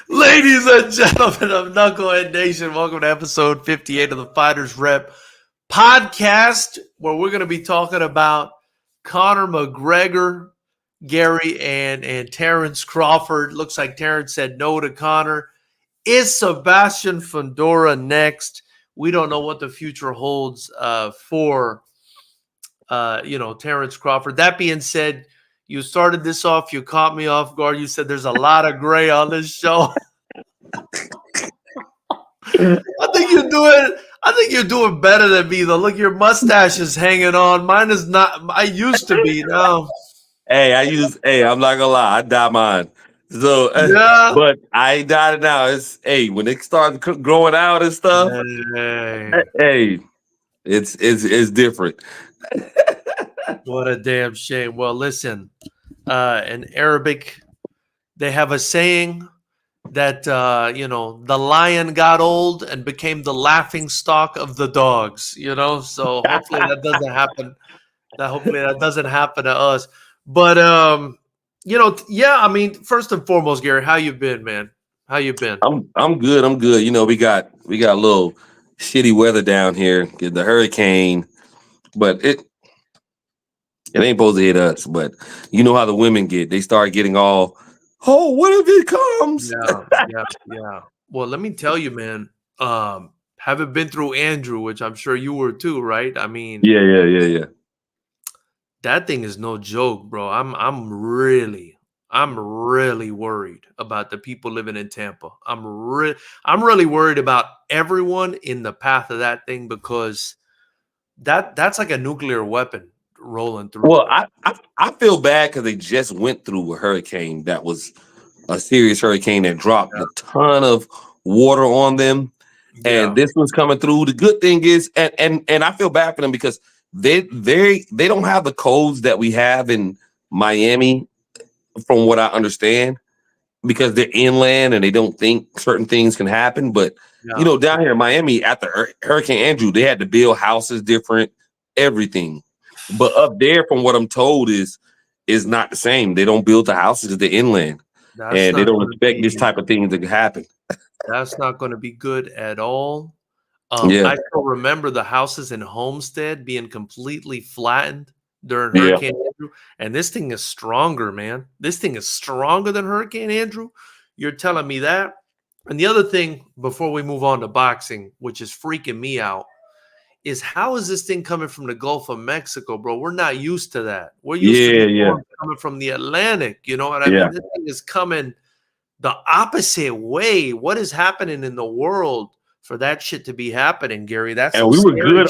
Ladies and gentlemen of Knucklehead Nation, welcome to episode 58 of the Fighters Rep podcast, where we're going to be talking about Conor McGregor, Gary, and Terrence Crawford. Looks like Terrence said no to Conor. Is Sebastian Fundora next? We don't know what the future holds for Terrence Crawford. That being said, you started this off. You caught me off guard. You said there's a lot of gray on this show. I think you're doing better than me, though. Look, your mustache is hanging on. Mine is not. I used to be now. Hey, I'm not gonna lie, I dye mine. So, Yeah. but I ain't dyed it now. When it starts growing out and stuff. Hey, it's different. What a damn shame. Well, listen, in Arabic, they have a saying that, the lion got old and became the laughing stock of the dogs, so hopefully that doesn't happen. Hopefully that doesn't happen to us. But, first and foremost, Gary, how you been, man? How you been? I'm good. I'm good. We got a little shitty weather down here, get the hurricane, but it ain't supposed to hit us. But you know how the women get. They start getting all, oh, what if it comes? Yeah. Well, let me tell you, man, haven't been through Andrew, which I'm sure you were too, right? I mean, yeah. That thing is no joke, bro. I'm really worried about the people living in Tampa. I'm really worried about everyone in the path of that thing, because that's like a nuclear weapon rolling through. Well, I feel bad because they just went through a hurricane that was a serious hurricane that dropped a ton of water on them, and this was coming through. The good thing is, and I feel bad for them because they don't have the codes that we have in Miami, from what I understand, because they're inland and they don't think certain things can happen. But down here in Miami, after Hurricane Andrew, they had to build houses different, everything. But up there, from what I'm told, is not the same. They don't build the houses at the inland, and they don't expect this type of thing to happen. That's not going to be good at all. I still remember the houses in Homestead being completely flattened during Hurricane Andrew, and this thing is stronger, man. This thing is stronger than Hurricane Andrew. You're telling me that? And the other thing, before we move on to boxing, which is freaking me out, is how is this thing coming from the Gulf of Mexico, bro? We're not used to that. We're used to coming from the Atlantic. You know what I mean? This thing is coming the opposite way. What is happening in the world for that shit to be happening, Gary? And we were good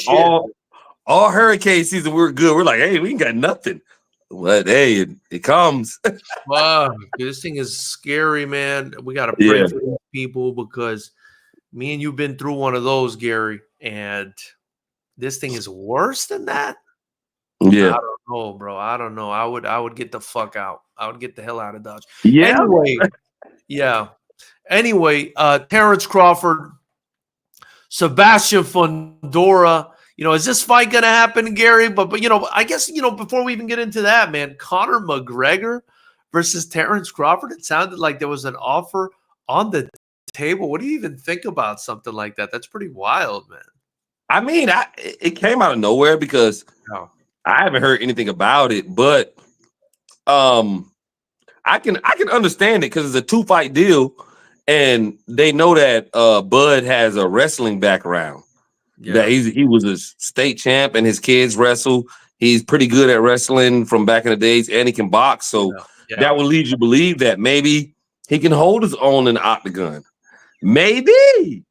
all hurricane season. We were good. We're like, hey, we ain't got nothing. But hey, it comes. Wow, this thing is scary, man. We got to pray for these people, because me and you've been through one of those, Gary, and this thing is worse than that. Yeah, I don't know, bro. I don't know. I would get the fuck out. I would get the hell out of Dodge. Yeah. Anyway, Terrence Crawford, Sebastian Fundora. Is this fight going to happen, Gary? But I guess, before we even get into that, man, Conor McGregor versus Terrence Crawford, it sounded like there was an offer on the table. What do you even think about something like that? That's pretty wild, man. I mean, it came out of nowhere because I haven't heard anything about it, but I can understand it because it's a 2-fight deal, and they know that Bud has a wrestling background. That he was a state champ, and his kids wrestle. He's pretty good at wrestling from back in the days, and he can box. So that will lead you to believe that maybe he can hold his own in the octagon. Maybe.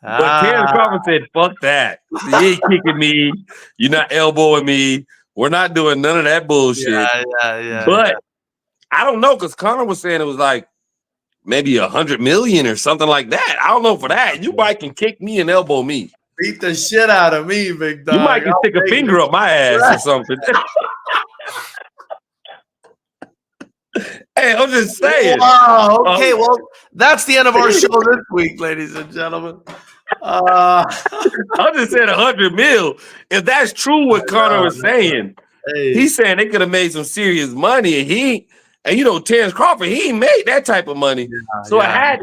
But Terrence Crawford said, fuck that. You ain't kicking me. You're not elbowing me. We're not doing none of that bullshit. But I don't know, because Conor was saying it was like maybe 100 million or something like that. I don't know for that. You might can kick me and elbow me. Beat the shit out of me, big dog. You might can stick a finger up my ass or something. Hey, I'm just saying. Wow. Okay, well, that's the end of our show this week, ladies and gentlemen. I'm just saying 100 mil. If that's true, what Conor was saying, he's saying they could have made some serious money, and he And you know, Terrence Crawford, he ain't made that type of money. So he had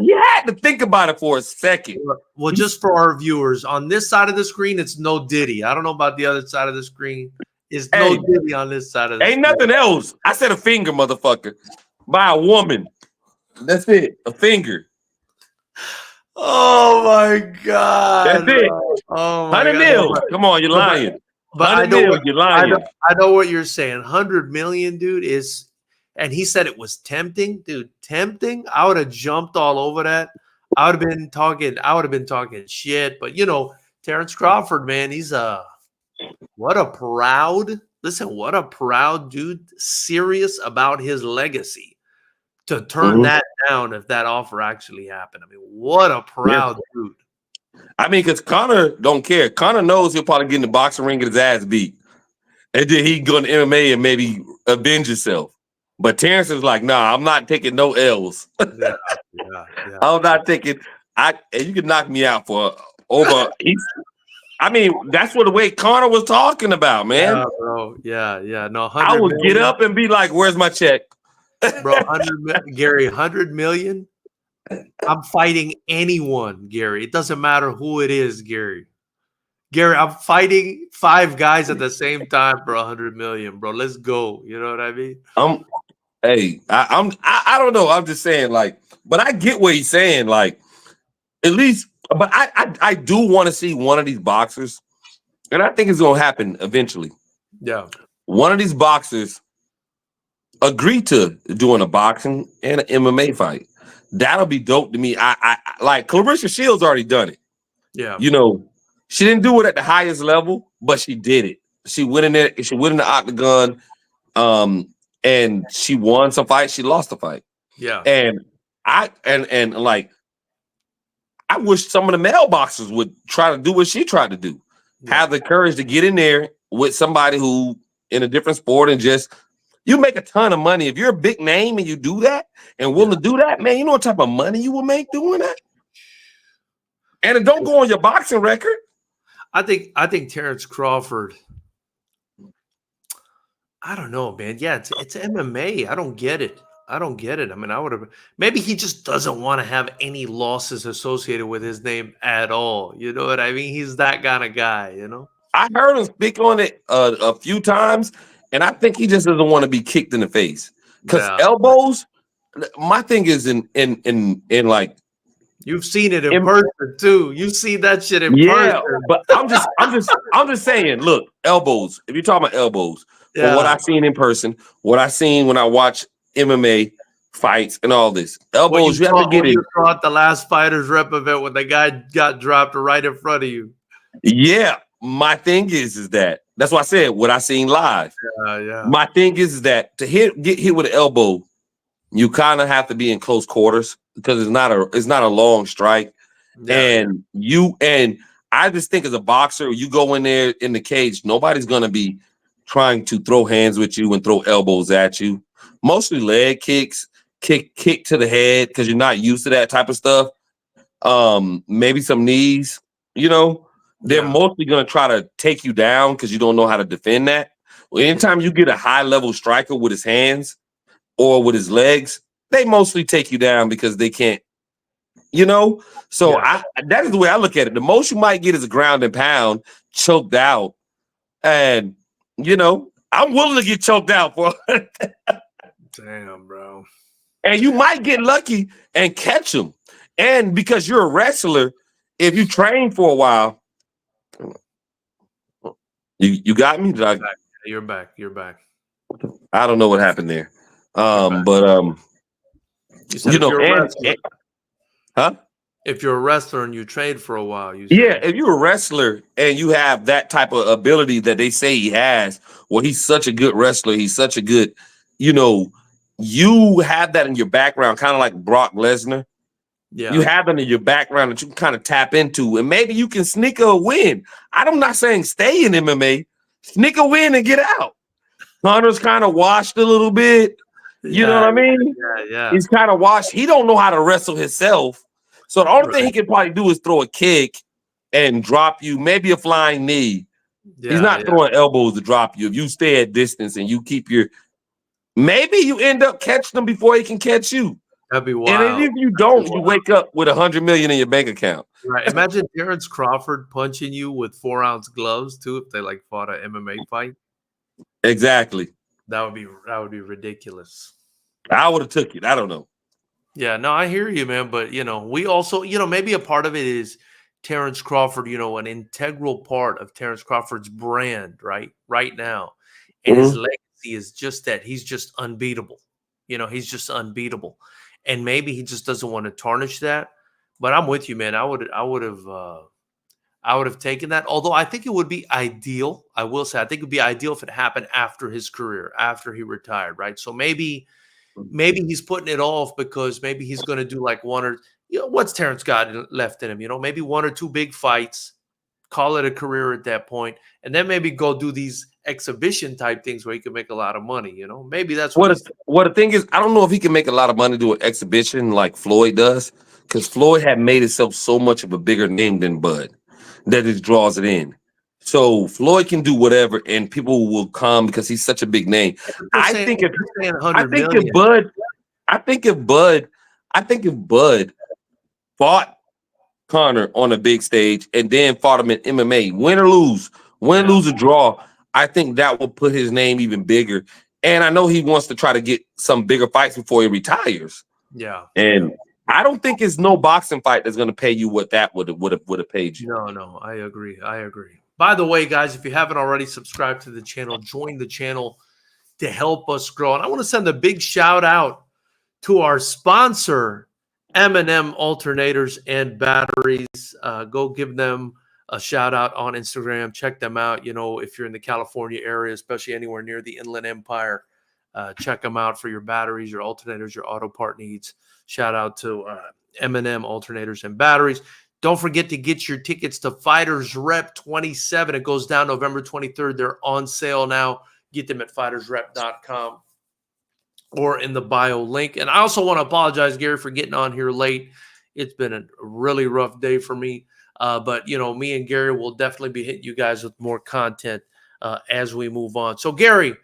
to think about it for a second. Well, just for our viewers, on this side of the screen, it's no Diddy. I don't know about the other side of the screen. It's no Diddy on this side of the screen. Ain't nothing else. I said a finger, motherfucker. By a woman. That's it. A finger. Oh my God. That's it. Oh my 100 God. mil. Come on, you're lying. But 100 mil, you're lying. I know what you're saying. 100 million, dude, is, and he said it was tempting, dude. Tempting. I would have jumped all over that. I would have been talking shit. But you know, Terrence Crawford, man, he's what a proud dude, serious about his legacy to turn that down if that offer actually happened. I mean, what a proud dude. I mean, because Conor don't care. Conor knows he'll probably get in the boxing ring and get his ass beat. And then he go to MMA and maybe avenge himself. But Terrence is like, nah, I'm not taking no L's. Yeah. I'm not taking, and you can knock me out for over. I mean, that's what the way Conor was talking about, man. Yeah, bro. Yeah. No, I would get up and be like, where's my check? Bro, 100 million. I'm fighting anyone, Gary. It doesn't matter who it is, Gary. I'm fighting 5 guys at the same time for 100 million, bro. Let's go. You know what I mean? I don't know. I'm just saying, like, but I get what he's saying, like, at least. But I do want to see one of these boxers, and I think it's gonna happen eventually. Yeah, one of these boxers agree to doing a boxing and an MMA fight. That'll be dope to me. I like Clarissa Shields already done it. Yeah, you know, she didn't do it at the highest level, but she did it. She went in there. She went in the octagon, and she won some fights. She lost the fight. Yeah, and like. I wish some of the male boxers would try to do what she tried to do. Yeah. Have the courage to get in there with somebody who in a different sport and just, you make a ton of money. If you're a big name and you do that and willing to do that, man, you know what type of money you will make doing that? And it don't go on your boxing record. I think Terrence Crawford, I don't know, man. Yeah, it's MMA. I don't get it. I mean, I would have, maybe he just doesn't want to have any losses associated with his name at all. You know what I mean? He's that kind of guy, you know? I heard him speak on it a few times, and I think he just doesn't want to be kicked in the face. Because elbows, my thing is in like, you've seen it in person too. You see that shit in person. But I'm just saying, look, elbows. If you're talking about elbows, for what I've seen in person, what I've seen when I watch MMA fights and all this. Elbows, you have to get it. You thought the last Fighters Rep event when the guy got dropped right in front of you. Yeah. My thing is that's why I said what I seen live. Yeah. My thing is that to get hit with an elbow, you kind of have to be in close quarters because it's not a long strike. Yeah. And I just think as a boxer, you go in there in the cage, nobody's gonna be trying to throw hands with you and throw elbows at you. Mostly leg kicks, kick to the head because you're not used to that type of stuff. Maybe some knees, you know. They're mostly going to try to take you down because you don't know how to defend that. Well, anytime you get a high-level striker with his hands or with his legs, they mostly take you down because they can't, you know. So that is the way I look at it. The most you might get is a ground and pound, choked out. And, you know, I'm willing to get choked out for Damn, bro. And you might get lucky and catch him. And because you're a wrestler, if you train for a while, you got me? You're back. I don't know what happened there. You know, huh? If you're a wrestler and you train for a while, if you're a wrestler and you have that type of ability that they say he has, well, he's such a good wrestler. He's such a good, you know, you have that in your background, kind of like Brock Lesnar. Yeah. You have them in your background that you can kind of tap into, and maybe you can sneak a win. I'm not saying stay in MMA, sneak a win and get out. Connor's kind of washed a little bit. You know what I mean? Yeah. He's kind of washed. He don't know how to wrestle himself. So the only thing he can probably do is throw a kick and drop you, maybe a flying knee. He's not throwing elbows to drop you. If you stay at distance and you keep your maybe you end up catching him before he can catch you. That'd be And wild. if you don't, you wake up with $100 million in your bank account. Right. Imagine Terrence Crawford punching you with 4-ounce gloves too, if they like fought an MMA fight. Exactly. That would be ridiculous. I would have took it. I don't know. Yeah, no, I hear you, man. But we also, maybe a part of it is Terrence Crawford, an integral part of Terrence Crawford's brand, right now. And his legacy is just that he's just unbeatable. He's just unbeatable. And maybe he just doesn't want to tarnish that. But I'm with you, man. I would have taken that. Although I think it would be ideal. I will say, I think it would be ideal if it happened after his career, after he retired, right? So maybe he's putting it off because maybe he's going to do like one or what's Terrence got left in him? Maybe 1 or 2 big fights, call it a career at that point, and then maybe go do these exhibition type things where he can make a lot of money. Maybe that's what the thing is. I don't know if he can make a lot of money doing exhibition like Floyd does, because Floyd had made himself so much of a bigger name than Bud that it draws it in. So Floyd can do whatever, and people will come because he's such a big name. I think if Bud fought Conor on a big stage and then fought him in MMA, win or lose or draw, I think that will put his name even bigger. And I know he wants to try to get some bigger fights before he retires. Yeah. And I don't think it's no boxing fight that's going to pay you what that would have paid you. No, I agree. By the way, guys, if you haven't already subscribed to the channel, join the channel to help us grow. And I want to send a big shout out to our sponsor, M&M Alternators and Batteries. Go give them a shout out on Instagram. Check them out. If you're in the California area, especially anywhere near the Inland Empire, check them out for your batteries, your alternators, your auto part needs. Shout out to M&M Alternators and Batteries. Don't forget to get your tickets to Fighters Rep 27. It goes down November 23rd. They're on sale now. Get them at fightersrep.com or in the bio link. And I also want to apologize, Gary, for getting on here late. It's been a really rough day for me. But, me and Gary will definitely be hitting you guys with more content as we move on. So, Gary,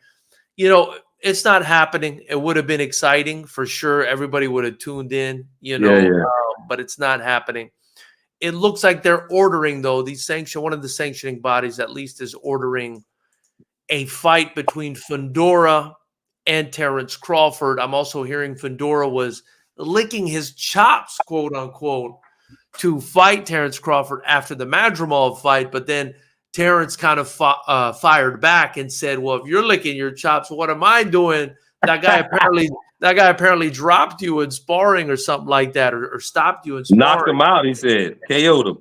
it's not happening. It would have been exciting for sure. Everybody would have tuned in, but it's not happening. It looks like they're ordering, though, one of the sanctioning bodies at least is ordering a fight between Fundora and Terrence Crawford. I'm also hearing Fundora was licking his chops, quote unquote, to fight Terrence Crawford after the Madrimov fight, but then Terrence kind of fired back and said, "Well, if you're licking your chops, what am I doing? That guy apparently dropped you in sparring or something like that, or stopped you in sparring. Knocked him out," he said. KO'd him.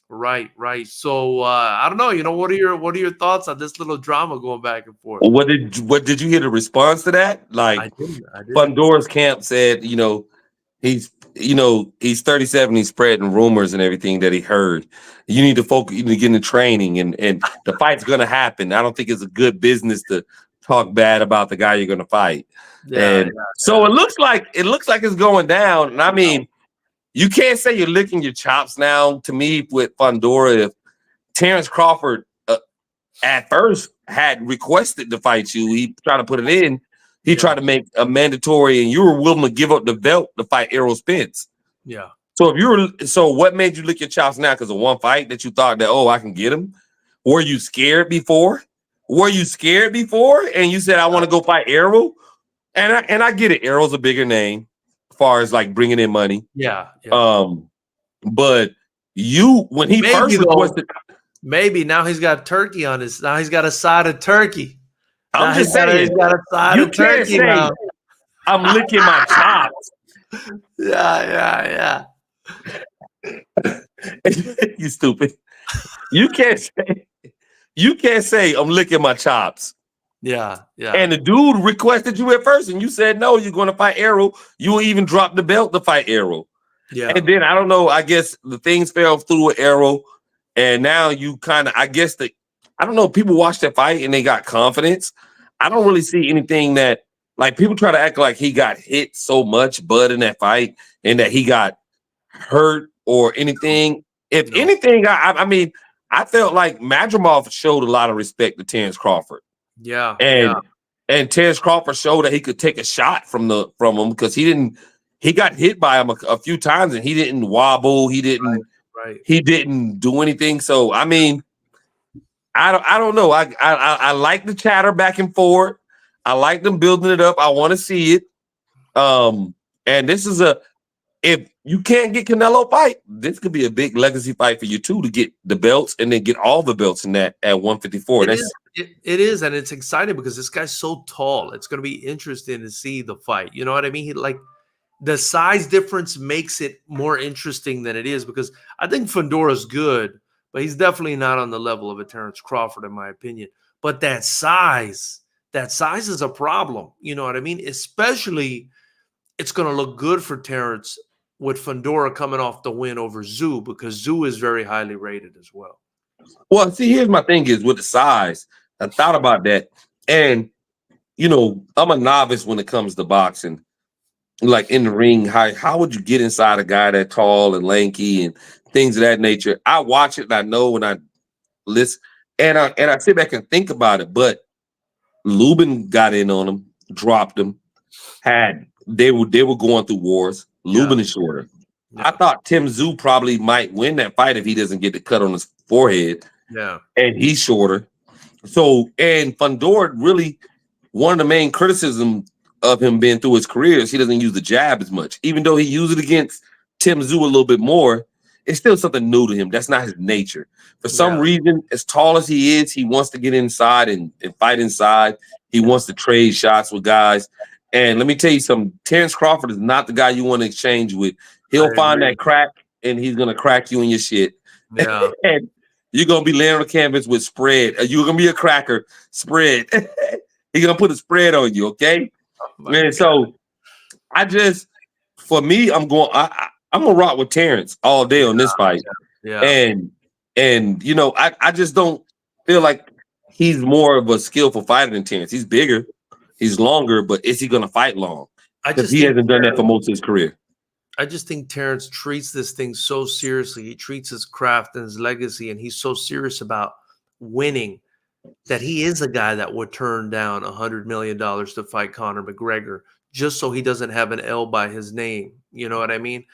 Right. So I don't know. What are your thoughts on this little drama going back and forth? What did you hear the response to that? Like, I didn't. Fundora's camp said, he's 37. He's spreading rumors and everything that he heard. You need to focus. You need to get into training, and the fight's gonna happen. I don't think it's a good business to talk bad about the guy you're gonna fight. So it looks like it's going down. And I mean, you can't say you're licking your chops now. To me, with Fundora, if Terrence Crawford at first had requested to fight you, he tried to put it in. He tried to make a mandatory, and you were willing to give up the belt to fight Errol Spence. Yeah. So what made you lick your chops now? Because of one fight that you thought that, I can get him? Were you scared before? And you said, I want to go fight Errol? And I get it. Errol's a bigger name as far as like bringing in money. Yeah. But when he first requested, maybe now he's got turkey on his. Now he's got a side of turkey. I'm just saying, he's got a side of turkey now. I'm licking my chops. Yeah. You stupid. You can't say I'm licking my chops. Yeah. And the dude requested you at first, and you said no. You're going to fight Errol. You will even drop the belt to fight Errol. Yeah. And then I don't know. I guess the things fell through with Errol, and now you kind of. I don't know. People watched that fight and they got confidence. I don't really see anything that like people try to act like he got hit so much, Bud, in that fight, and that he got hurt or anything. If anything, I mean, I felt like Madrimov showed a lot of respect to Terrence Crawford. Yeah. And And Terrence Crawford showed that he could take a shot from him because he got hit by him a few times and he didn't wobble. He didn't do anything. So I mean, I don't know. I like the chatter back and forth. I like them building it up. I want to see it. And this is if you can't get Canelo fight, this could be a big legacy fight for you too, to get the belts and then get all the belts in that at 154. It is, and it's exciting because this guy's so tall. It's going to be interesting to see the fight. You know what I mean? The size difference makes it more interesting than it is, because I think Fundora's good, but he's definitely not on the level of a Terrence Crawford, in my opinion. But that size is a problem. You know what I mean? Especially, it's going to look good for Terrence with Fundora coming off the win over Zoo, because Zoo is very highly rated as well. Well, see, here's my thing is with the size. I thought about that. And, you know, I'm a novice when it comes to boxing. Like in the ring, how would you get inside a guy that tall and lanky and things of that nature? I watch it and I know when I listen and I sit back and think about it. But Lubin got in on him, dropped him, they were going through wars. Lubin is shorter. Yeah. I thought Tim Tszyu probably might win that fight if he doesn't get the cut on his forehead. Yeah. And he's shorter. So, and Fundora, really, one of the main criticisms of him being through his career is he doesn't use the jab as much. Even though he used it against Tim Tszyu a little bit more, it's still something new to him. That's not his nature. For some reason, as tall as he is, he wants to get inside and fight inside. He wants to trade shots with guys. And let me tell you something, Terrence Crawford is not the guy you want to exchange with. He'll find that crack, and he's going to crack you in your shit. Yeah. And you're going to be laying on the canvas with spread. You're going to be a cracker, spread. He's going to put a spread on you, okay? And so for me, I'm going to rock with Terrence all day on this fight. Yeah. And you know, I just don't feel like he's more of a skillful fighter than Terrence. He's bigger, he's longer, but is he going to fight long? Because he hasn't done that for most of his career. I just think Terrence treats this thing so seriously. He treats his craft and his legacy, and he's so serious about winning that he is a guy that would turn down $100 million to fight Conor McGregor just so he doesn't have an L by his name. You know what I mean?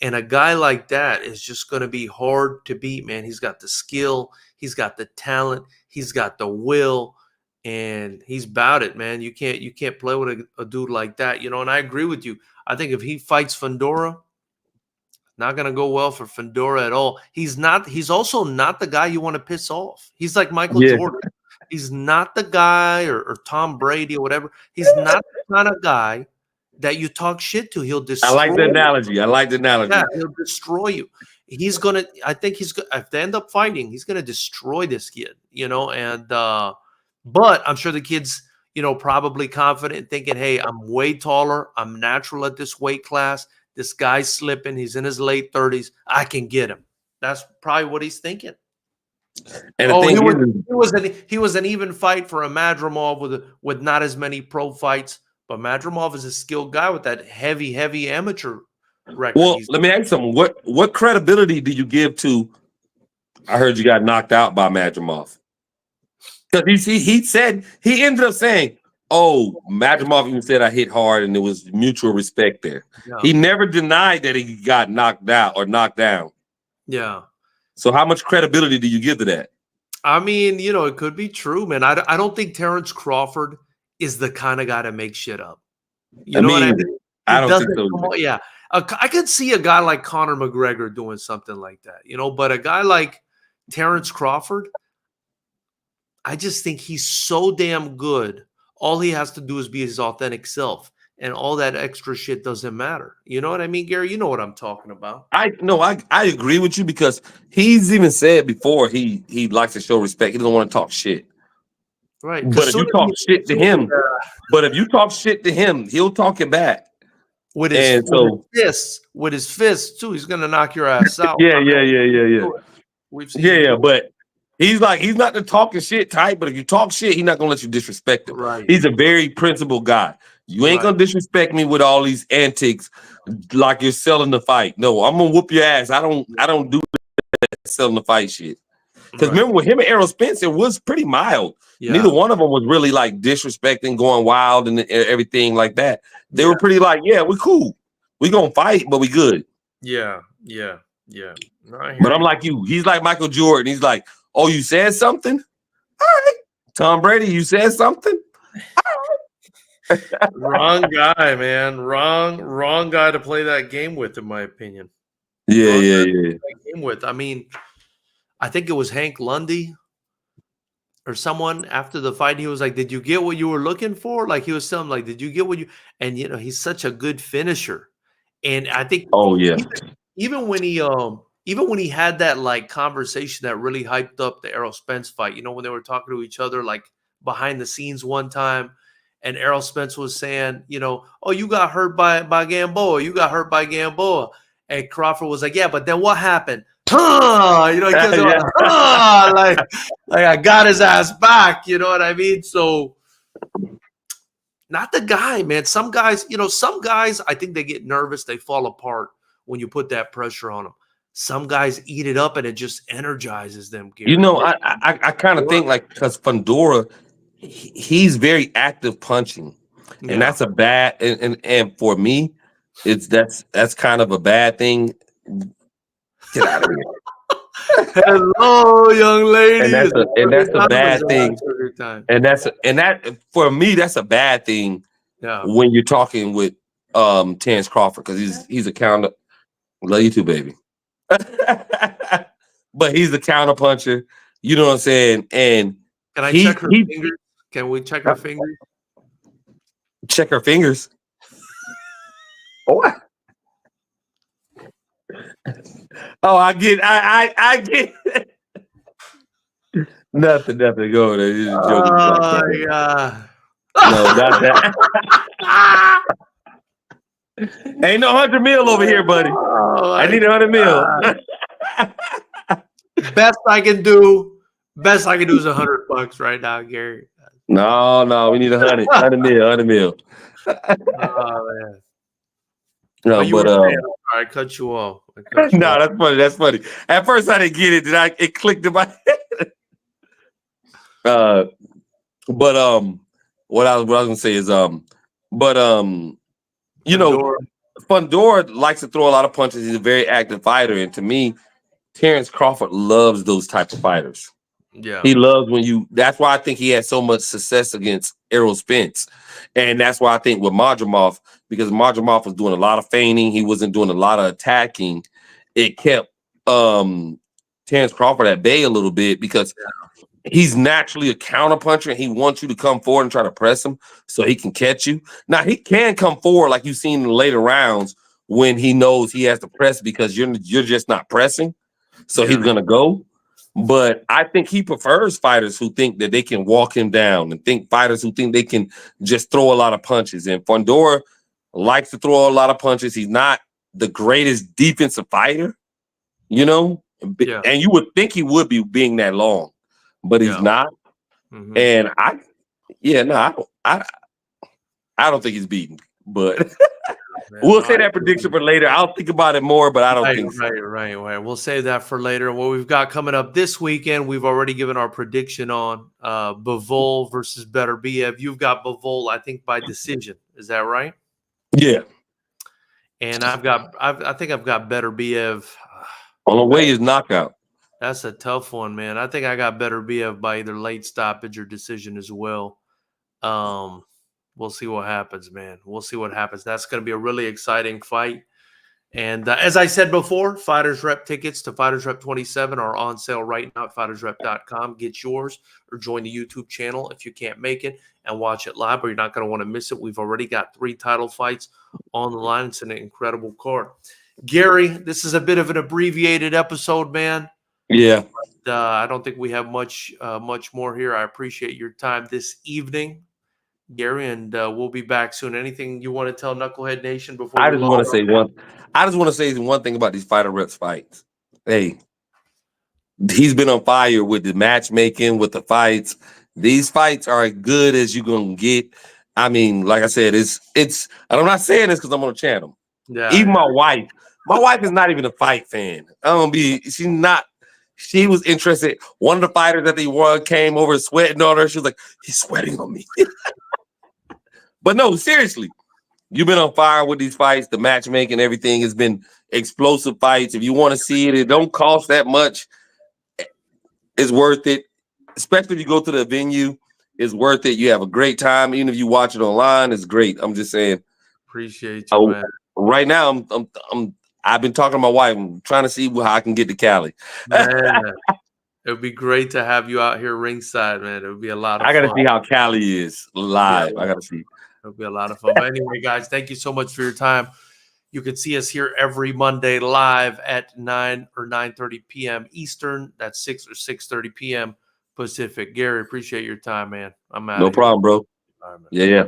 And a guy like that is just going to be hard to beat, man. He's got the skill, he's got the talent, he's got the will, and he's about it, man. You can't play with a dude like that, you know. And I agree with you. I think if he fights Fundora, not going to go well for Fundora at all. He's also not the guy you want to piss off. He's like Michael Jordan. He's not the guy or Tom Brady or whatever. He's not the kind of guy that you talk shit to. He'll destroy you. I like the analogy. Yeah, he'll destroy you. I think if they end up fighting, he's going to destroy this kid, you know. And but I'm sure the kid's, you know, probably confident, thinking, hey, I'm way taller. I'm natural at this weight class. This guy's slipping. He's in his late 30s. I can get him. That's probably what he's thinking. And he was an even fight for a Madrimov with not as many pro fights, but Madrimov is a skilled guy with that heavy amateur record. Well, let me ask you something. What credibility do you give to? I heard you got knocked out by Madrimov, because he ended up saying, "Oh, Madrimov even said I hit hard, and there was mutual respect there." Yeah. He never denied that he got knocked out or knocked down. Yeah. So how much credibility do you give to that? I mean, you know, it could be true, man. I don't think Terrence Crawford is the kind of guy to make shit up. You know what I mean? I don't think so. Yeah. I could see a guy like Conor McGregor doing something like that, you know, but a guy like Terrence Crawford, I just think he's so damn good. All he has to do is be his authentic self. And all that extra shit doesn't matter. You know what I mean, Gary? You know what I'm talking about. I agree with you, because he's even said before he likes to show respect. He doesn't want to talk shit. Right. But if you talk shit to him, he'll talk it back. With his fists too, he's gonna knock your ass out. Yeah. We've seen but he's not the talking shit type, but if you talk shit, he's not gonna let you disrespect him. Right. He's a very principled guy. You ain't gonna disrespect me with all these antics like you're selling the fight. No, I'm gonna whoop your ass. I don't do that selling the fight shit. Because remember, with him and Errol Spence, it was pretty mild. Yeah. Neither one of them was really like disrespecting, going wild, and everything like that. They were pretty like, yeah, we're cool. We gonna fight, but we good. Yeah. But I'm like you. He's like Michael Jordan. He's like, oh, you said something? All right. Tom Brady, you said something? All right. Wrong guy, man. Wrong guy to play that game with, in my opinion. Yeah. Game with. I mean, I think it was Hank Lundy or someone after the fight. He was like, "Did you get what you were looking for?" Like he was telling him, like, "Did you get what you?" And he's such a good finisher. And I think, even when he had that like conversation that really hyped up the Errol Spence fight, when they were talking to each other like behind the scenes one time, and Errol Spence was saying, "Oh, you got hurt by Gamboa. You got hurt by Gamboa." And Crawford was like, "Yeah, but then what happened?" He kept going, like I got his ass back. You know what I mean? So, not the guy, man. Some guys, I think they get nervous. They fall apart when you put that pressure on them. Some guys eat it up and it just energizes them. Gary. I kind of think like, because Fundora, he's very active punching, and that's a bad. And for me, that's kind of a bad thing. Get out of here. Hello, young lady. And that's a bad thing. And that for me, that's a bad thing. Yeah. When you're talking with Terrence Crawford, because he's a counter. Love you too, baby. But he's the counter puncher. You know what I'm saying? And can I check her fingers? Can we check her fingers? Check her fingers. What? Oh, I get nothing. Go there. Yeah. No, not that. Ain't no 100 mil over here, buddy. I need 100 mil. Best I can do is $100 right now, Gary. No, we need 100 mil. Oh man. No, but I cut you off. No, that's funny. At first I didn't get it. Then it clicked in my head. But what I was gonna say is Fundora likes to throw a lot of punches. He's a very active fighter, and to me, Terrence Crawford loves those type of fighters. Yeah, he loves that's why I think he had so much success against Errol Spence, and that's why I think with Madrimov, because Madrimov was doing a lot of feigning, he wasn't doing a lot of attacking. It kept Terrence Crawford at bay a little bit because he's naturally a counter puncher, and he wants you to come forward and try to press him so he can catch you. Now he can come forward like you've seen in the later rounds when he knows he has to press because you're just not pressing, so he's gonna go. But I think he prefers fighters who think that they can walk him down, and fighters who think they can just throw a lot of punches. And Fundora likes to throw a lot of punches. He's not the greatest defensive fighter, and you would think he would be being that long, but he's not. Mm-hmm. And I don't think he's beaten, but we'll say that prediction for later. I'll think about it more, but I don't think so. Right. We'll save that for later. What we've got coming up this weekend, we've already given our prediction on Bivol versus Beterbiev. You've got Bivol, I think, by decision. Is that right? Yeah. And I think I've got Beterbiev. On the way is knockout. That's a tough one, man. I think I got Beterbiev by either late stoppage or decision as well. We'll see what happens, man. We'll see what happens. That's going to be a really exciting fight. And as I said before, Fighters Rep tickets to Fighters Rep 27 are on sale right now at FightersRep.com. Get yours or join the YouTube channel if you can't make it and watch it live, or you're not going to want to miss it. We've already got 3 title fights on the line. It's an incredible card. Gary, this is a bit of an abbreviated episode, man. Yeah. But, I don't think we have much more here. I appreciate your time this evening, Gary, and we'll be back soon. Anything you want to tell Knucklehead Nation before? I just want to say one thing about these Fighter Reps fights. Hey, he's been on fire with the matchmaking, with the fights. These fights are as good as you're gonna get. I mean, like I said, it's. And I'm not saying this because I'm on the channel. Yeah. Even my wife is not even a fight fan. She's not. She was interested. One of the fighters that they won came over sweating on her. She was like, he's sweating on me. But no, seriously, you've been on fire with these fights. The matchmaking, everything has been explosive fights. If you want to see it, it don't cost that much. It's worth it. Especially if you go to the venue, it's worth it. You have a great time. Even if you watch it online, it's great. I'm just saying. Appreciate you, man. Right now, I've been talking to my wife. I'm trying to see how I can get to Cali. Man, it would be great to have you out here ringside, man. It would be a lot of fun. I got to see how Cali is live. Yeah, I got to see. It'll be a lot of fun. But anyway, guys, thank you so much for your time. You can see us here every Monday live at 9 or 9:30 p.m. Eastern. That's 6 or 6:30 p.m. Pacific. Gary, appreciate your time, man. I'm out. No problem, bro. All right, man. Yeah.